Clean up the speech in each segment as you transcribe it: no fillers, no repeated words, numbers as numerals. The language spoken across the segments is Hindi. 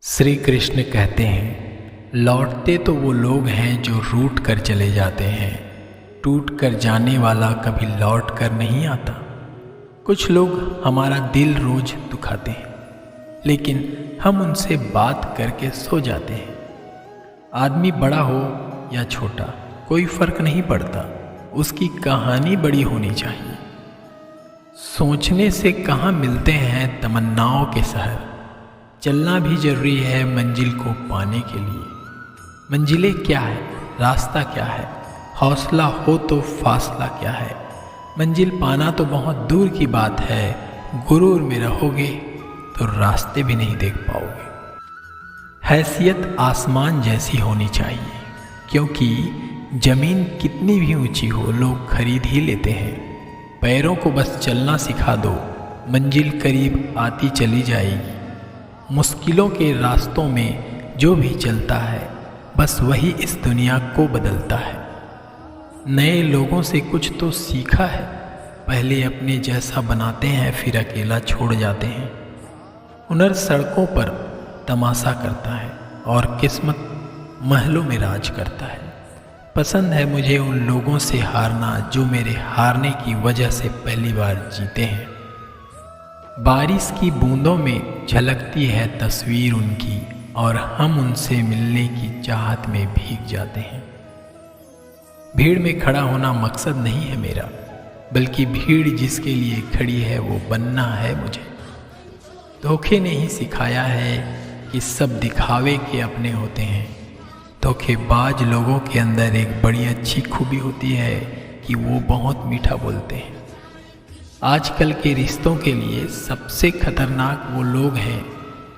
श्री कृष्ण कहते हैं, लौटते तो वो लोग हैं जो रूठ कर चले जाते हैं, टूट कर जाने वाला कभी लौट कर नहीं आता। कुछ लोग हमारा दिल रोज दुखाते हैं, लेकिन हम उनसे बात करके सो जाते हैं। आदमी बड़ा हो या छोटा कोई फर्क नहीं पड़ता, उसकी कहानी बड़ी होनी चाहिए। सोचने से कहाँ मिलते हैं तमन्नाओं के शहर, चलना भी जरूरी है मंजिल को पाने के लिए। मंजिलें क्या है, रास्ता क्या है, हौसला हो तो फासला क्या है। मंजिल पाना तो बहुत दूर की बात है, गुरूर में रहोगे तो रास्ते भी नहीं देख पाओगे। हैसियत आसमान जैसी होनी चाहिए, क्योंकि जमीन कितनी भी ऊंची हो लोग खरीद ही लेते हैं। पैरों को बस चलना सिखा दो, मंजिल करीब आती चली जाएगी। मुश्किलों के रास्तों में जो भी चलता है, बस वही इस दुनिया को बदलता है। नए लोगों से कुछ तो सीखा है, पहले अपने जैसा बनाते हैं फिर अकेला छोड़ जाते हैं। हुनर सड़कों पर तमाशा करता है और किस्मत महलों में राज करता है। पसंद है मुझे उन लोगों से हारना जो मेरे हारने की वजह से पहली बार जीते हैं। बारिश की बूंदों में झलकती है तस्वीर उनकी, और हम उनसे मिलने की चाहत में भीग जाते हैं। भीड़ में खड़ा होना मकसद नहीं है मेरा, बल्कि भीड़ जिसके लिए खड़ी है वो बनना है मुझे। धोखे ने ही सिखाया है कि सब दिखावे के अपने होते हैं। धोखेबाज लोगों के अंदर एक बड़ी अच्छी खूबी होती है कि वो बहुत मीठा बोलते हैं। आजकल के रिश्तों के लिए सबसे खतरनाक वो लोग हैं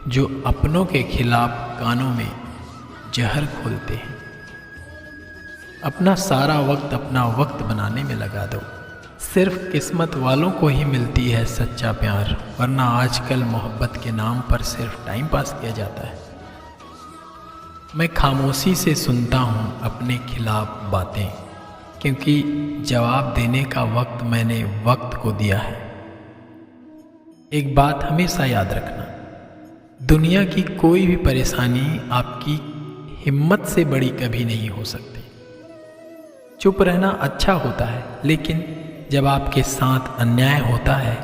जो अपनों के खिलाफ कानों में जहर घोलते हैं। अपना सारा वक्त अपना वक्त बनाने में लगा दो, सिर्फ किस्मत वालों को ही मिलती है सच्चा प्यार, वरना आजकल मोहब्बत के नाम पर सिर्फ टाइम पास किया जाता है। मैं खामोशी से सुनता हूँ अपने खिलाफ बातें, क्योंकि जवाब देने का वक्त मैंने वक्त को दिया है। एक बात हमेशा याद रखना, दुनिया की कोई भी परेशानी आपकी हिम्मत से बड़ी कभी नहीं हो सकती। चुप रहना अच्छा होता है, लेकिन जब आपके साथ अन्याय होता है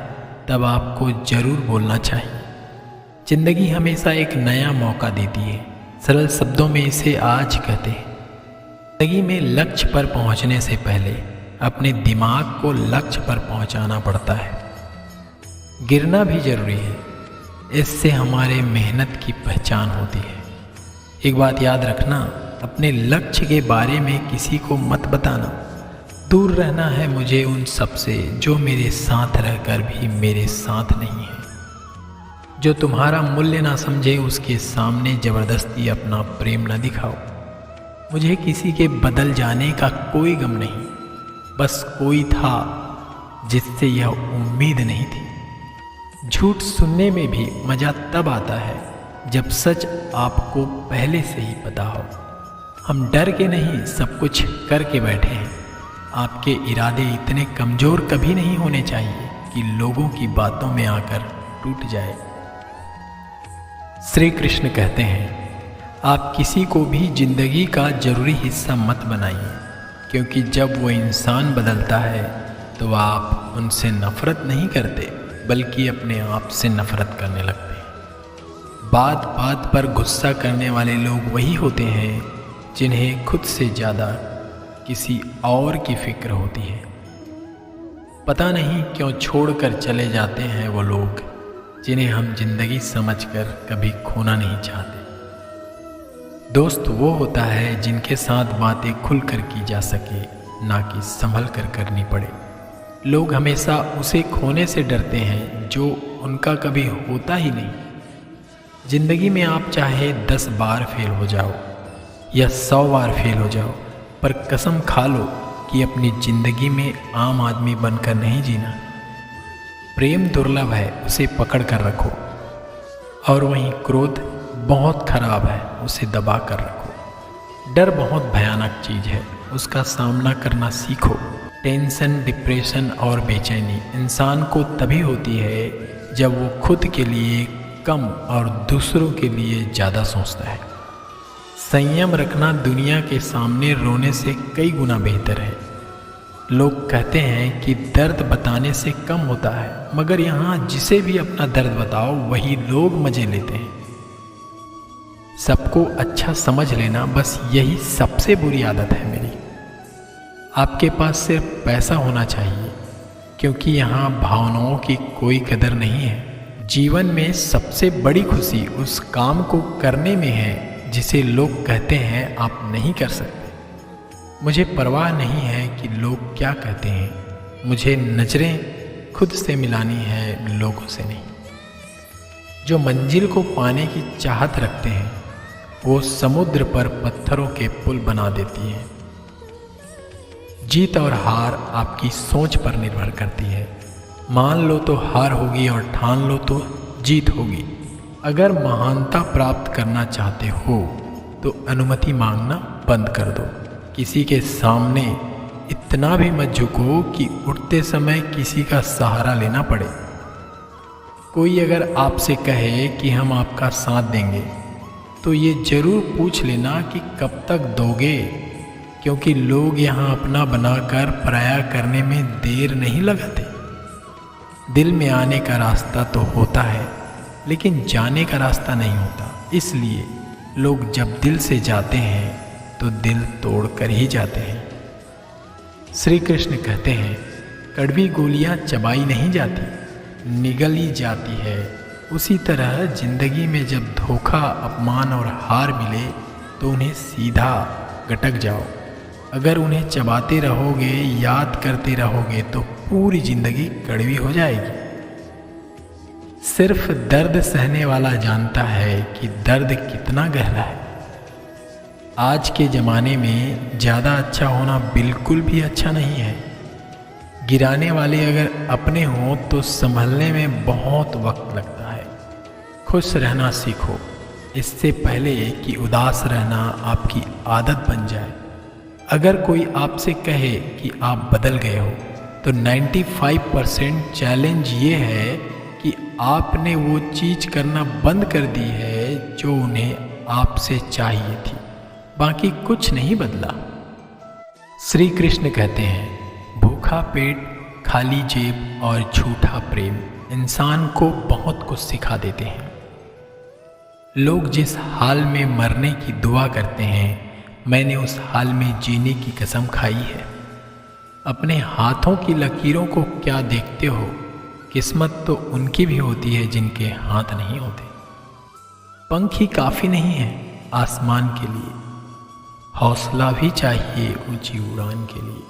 तब आपको जरूर बोलना चाहिए। जिंदगी हमेशा एक नया मौका देती है, सरल शब्दों में इसे आज कहते हैं। जिंदगी में लक्ष्य पर पहुंचने से पहले अपने दिमाग को लक्ष्य पर पहुंचाना पड़ता है। गिरना भी जरूरी है, इससे हमारे मेहनत की पहचान होती है। एक बात याद रखना, अपने लक्ष्य के बारे में किसी को मत बताना। दूर रहना है मुझे उन सब से जो मेरे साथ रहकर भी मेरे साथ नहीं है। जो तुम्हारा मूल्य ना समझे उसके सामने जबरदस्ती अपना प्रेम न दिखाओ। मुझे किसी के बदल जाने का कोई गम नहीं, बस कोई था जिससे यह उम्मीद नहीं थी। झूठ सुनने में भी मज़ा तब आता है जब सच आपको पहले से ही पता हो। हम डर के नहीं सब कुछ करके बैठे हैं। आपके इरादे इतने कमज़ोर कभी नहीं होने चाहिए कि लोगों की बातों में आकर टूट जाए। श्री कृष्ण कहते हैं, आप किसी को भी जिंदगी का जरूरी हिस्सा मत बनाइए, क्योंकि जब वो इंसान बदलता है तो आप उनसे नफरत नहीं करते, बल्कि अपने आप से नफरत करने लगते हैं। बात बात पर गुस्सा करने वाले लोग वही होते हैं जिन्हें खुद से ज़्यादा किसी और की फिक्र होती है। पता नहीं क्यों छोड़कर चले जाते हैं वो लोग जिन्हें हम जिंदगी समझकर कभी खोना नहीं चाहते। दोस्त वो होता है जिनके साथ बातें खुलकर की जा सके, ना कि संभल कर करनी पड़े। लोग हमेशा उसे खोने से डरते हैं जो उनका कभी होता ही नहीं। जिंदगी में आप चाहे 10 बार फेल हो जाओ या 100 बार फेल हो जाओ, पर कसम खा लो कि अपनी जिंदगी में आम आदमी बनकर नहीं जीना। प्रेम दुर्लभ है, उसे पकड़ कर रखो, और वहीं क्रोध बहुत खराब है, उसे दबा कर रखो। डर बहुत भयानक चीज़ है, उसका सामना करना सीखो। टेंशन, डिप्रेशन और बेचैनी इंसान को तभी होती है जब वो खुद के लिए कम और दूसरों के लिए ज़्यादा सोचता है। संयम रखना दुनिया के सामने रोने से कई गुना बेहतर है। लोग कहते हैं कि दर्द बताने से कम होता है, मगर यहाँ जिसे भी अपना दर्द बताओ वही लोग मजे लेते हैं। सबको अच्छा समझ लेना, बस यही सबसे बुरी आदत है मेरी। आपके पास सिर्फ पैसा होना चाहिए, क्योंकि यहाँ भावनाओं की कोई कदर नहीं है। जीवन में सबसे बड़ी खुशी उस काम को करने में है जिसे लोग कहते हैं आप नहीं कर सकते। मुझे परवाह नहीं है कि लोग क्या कहते हैं, मुझे नजरें खुद से मिलानी है, लोगों से नहीं। जो मंजिल को पाने की चाहत रखते हैं वो समुद्र पर पत्थरों के पुल बना देती है। जीत और हार आपकी सोच पर निर्भर करती है। मान लो तो हार होगी और ठान लो तो जीत होगी। अगर महानता प्राप्त करना चाहते हो तो अनुमति मांगना बंद कर दो। किसी के सामने इतना भी मत झुको कि उठते समय किसी का सहारा लेना पड़े। कोई अगर आपसे कहे कि हम आपका साथ देंगे तो ये जरूर पूछ लेना कि कब तक दोगे, क्योंकि लोग यहाँ अपना बनाकर पराया करने में देर नहीं लगाते। दिल में आने का रास्ता तो होता है, लेकिन जाने का रास्ता नहीं होता। इसलिए लोग जब दिल से जाते हैं तो दिल तोड़ कर ही जाते हैं। श्री कृष्ण कहते हैं, कड़वी गोलियां चबाई नहीं जाती, निगली जाती है। उसी तरह जिंदगी में जब धोखा, अपमान और हार मिले तो उन्हें सीधा गटक जाओ। अगर उन्हें चबाते रहोगे, याद करते रहोगे तो पूरी जिंदगी कड़वी हो जाएगी। सिर्फ दर्द सहने वाला जानता है कि दर्द कितना गहरा है। आज के ज़माने में ज़्यादा अच्छा होना बिल्कुल भी अच्छा नहीं है। गिराने वाले अगर अपने हों तो संभलने में बहुत वक्त लगता है। खुश रहना सीखो, इससे पहले कि उदास रहना आपकी आदत बन जाए। अगर कोई आपसे कहे कि आप बदल गए हो तो 95% चैलेंज ये है कि आपने वो चीज़ करना बंद कर दी है जो उन्हें आपसे चाहिए थी। बाकी कुछ नहीं बदला। श्री कृष्ण कहते हैं, भूखा पेट, खाली जेब और झूठा प्रेम इंसान को बहुत कुछ सिखा देते हैं। लोग जिस हाल में मरने की दुआ करते हैं, मैंने उस हाल में जीने की कसम खाई है। अपने हाथों की लकीरों को क्या देखते हो? किस्मत तो उनकी भी होती है जिनके हाथ नहीं होते। पंख ही काफ़ी नहीं है आसमान के लिए, हौसला भी चाहिए ऊंची उड़ान के लिए।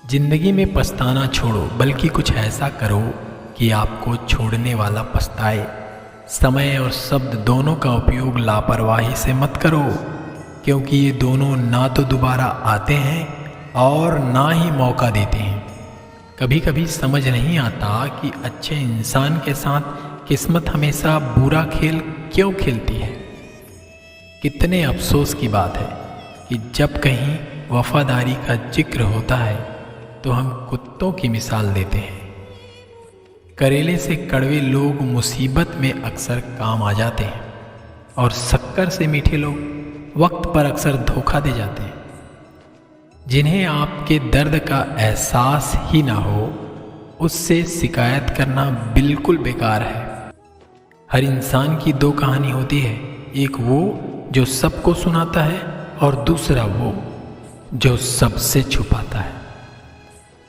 जिंदगी में पछताना छोड़ो, बल्कि कुछ ऐसा करो कि आपको छोड़ने वाला पछताए। समय और शब्द दोनों का उपयोग लापरवाही से मत करो, क्योंकि ये दोनों ना तो दोबारा आते हैं और ना ही मौका देते हैं। कभी कभी समझ नहीं आता कि अच्छे इंसान के साथ किस्मत हमेशा बुरा खेल क्यों खेलती है। कितने अफसोस की बात है कि जब कहीं वफादारी का जिक्र होता है तो हम कुत्तों की मिसाल देते हैं। करेले से कड़वे लोग मुसीबत में अक्सर काम आ जाते हैं और शक्कर से मीठे लोग वक्त पर अक्सर धोखा दे जाते हैं। जिन्हें आपके दर्द का एहसास ही ना हो, उससे शिकायत करना बिल्कुल बेकार है। हर इंसान की दो कहानी होती है, एक वो जो सबको सुनाता है और दूसरा वो जो सबसे छुपाता है।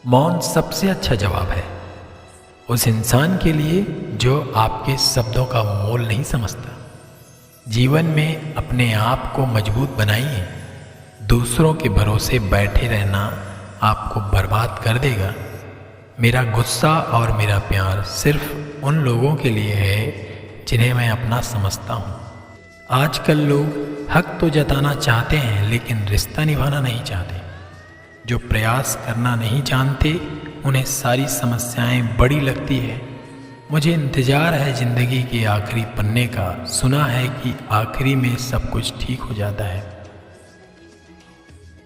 मौन सबसे अच्छा जवाब है उस इंसान के लिए जो आपके शब्दों का मोल नहीं समझता। जीवन में अपने आप को मजबूत बनाइए। दूसरों के भरोसे बैठे रहना आपको बर्बाद कर देगा। मेरा गुस्सा और मेरा प्यार सिर्फ उन लोगों के लिए है जिन्हें मैं अपना समझता हूँ। आजकल लोग हक तो जताना चाहते हैं लेकिन रिश्ता निभाना नहीं चाहते। जो प्रयास करना नहीं जानते उन्हें सारी समस्याएं बड़ी लगती है। मुझे इंतज़ार है ज़िंदगी के आखिरी पन्ने का। सुना है कि आखिरी में सब कुछ ठीक हो जाता है।